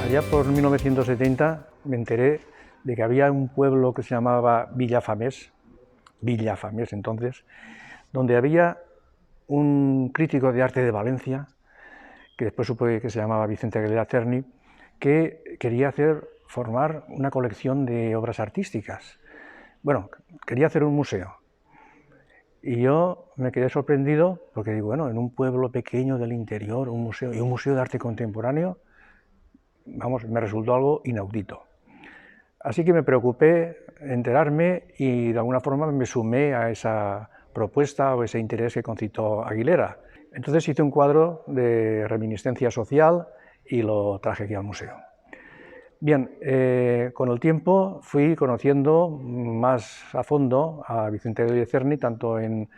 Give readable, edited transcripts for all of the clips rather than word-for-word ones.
Allá por 1970 me enteré de que había un pueblo que se llamaba Villafamés entonces, donde había un crítico de arte de Valencia, que después supe que se llamaba Vicente Aguilera Cerny, que quería formar una colección de obras artísticas. Bueno, quería hacer un museo. Y yo me quedé sorprendido porque digo, bueno, en un pueblo pequeño del interior, un museo y un museo de arte contemporáneo, vamos, me resultó algo inaudito. Así que me preocupé enterarme y de alguna forma me sumé a esa propuesta o ese interés que concitó Aguilera. Entonces hice un cuadro de reminiscencia social y lo traje aquí al museo. Bien, con el tiempo fui conociendo más a fondo a Vicente Aguilera Cerny, tanto en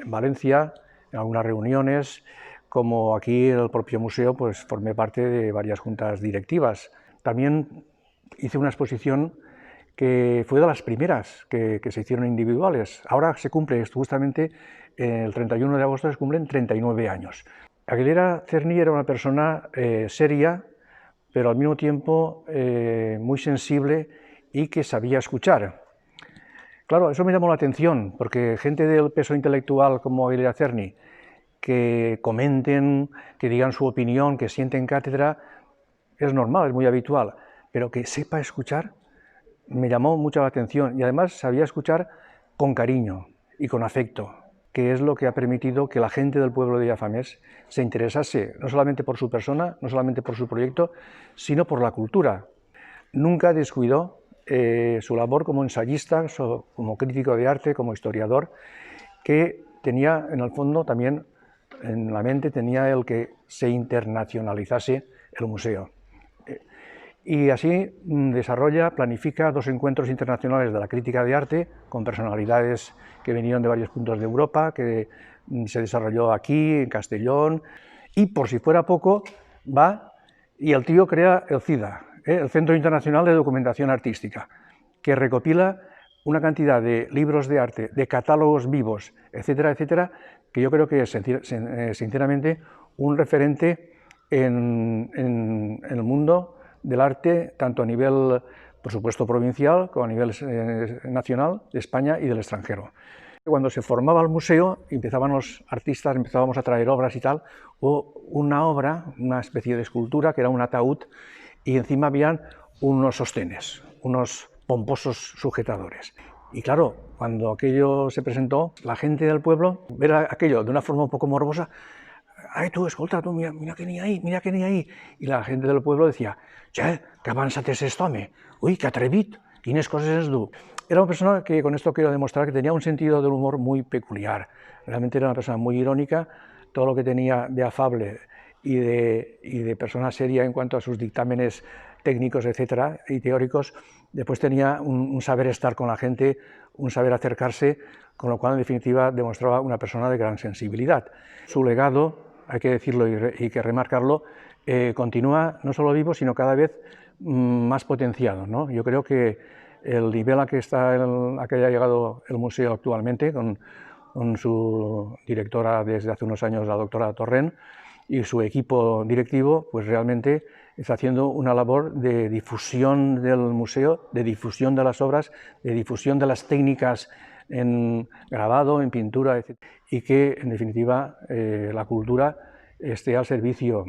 Valencia, en algunas reuniones, como aquí en el propio museo, pues formé parte de varias juntas directivas. También hice una exposición que fue de las primeras que se hicieron individuales. Ahora se cumple, justamente el 31 de agosto se cumplen 39 años. Aguilera Cerny era una persona seria, pero al mismo tiempo muy sensible y que sabía escuchar. Claro, eso me llamó la atención, porque gente del peso intelectual como Aguilera Cerny, que comenten, que digan su opinión, que sienten cátedra, es normal, es muy habitual, pero que sepa escuchar me llamó mucho la atención y además sabía escuchar con cariño y con afecto, que es lo que ha permitido que la gente del pueblo de Villafamés se interesase no solamente por su persona, no solamente por su proyecto, sino por la cultura. Nunca descuidó su labor como ensayista, como crítico de arte, como historiador, que tenía en el fondo también en la mente tenía el que se internacionalizase el museo. Y así desarrolla, planifica 2 encuentros internacionales de la crítica de arte con personalidades que vinieron de varios puntos de Europa, que se desarrolló aquí, en Castellón, y por si fuera poco, va y el tío crea el CIDA, el Centro Internacional de Documentación Artística, que recopila una cantidad de libros de arte, de catálogos vivos, etcétera, etcétera, que yo creo que es sinceramente un referente en el mundo del arte, tanto a nivel, por supuesto, provincial, como a nivel nacional, de España y del extranjero. Cuando se formaba el museo, empezaban los artistas, empezábamos a traer obras y tal, o una obra, una especie de escultura, que era un ataúd, y encima habían unos sostenes, unos pomposos sujetadores. Y claro, cuando aquello se presentó, la gente del pueblo, ver aquello de una forma un poco morbosa, «Ai, tu, escolta, tu, mira que n'hi ha ahí». I la gent del pueblo decía, «Che, que avançat és aquest home, ui, que atrevit, quines coses ens du». Era una persona que, con esto quiero demostrar, que tenía un sentido del humor muy peculiar. Realmente era una persona muy irónica, todo lo que tenía de afable y de persona seria en cuanto a sus dictámenes técnicos, etcétera, y teóricos. Después tenía un saber estar con la gente, un saber acercarse, con lo cual, en definitiva, demostraba una persona de gran sensibilidad. Su legado, hay que decirlo y que remarcarlo, continúa no solo vivo, sino cada vez más potenciado, ¿no? Yo creo que el nivel a que haya llegado el museo actualmente, con su directora desde hace unos años, la doctora Torrent, y su equipo directivo, pues realmente está haciendo una labor de difusión del museo, de difusión de las obras, de difusión de las técnicas en grabado, en pintura, etc. Y que, en definitiva, la cultura esté al servicio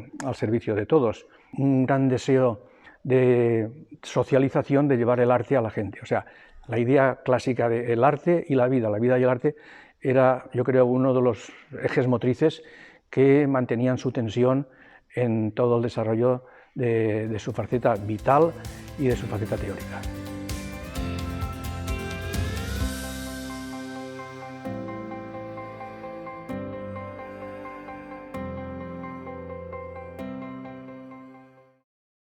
de todos. Un gran deseo de socialización, de llevar el arte a la gente. O sea, la idea clásica del arte y la vida y el arte era, yo creo, uno de los ejes motrices que mantenían su tensión en todo el desarrollo de su faceta vital y de su faceta teórica.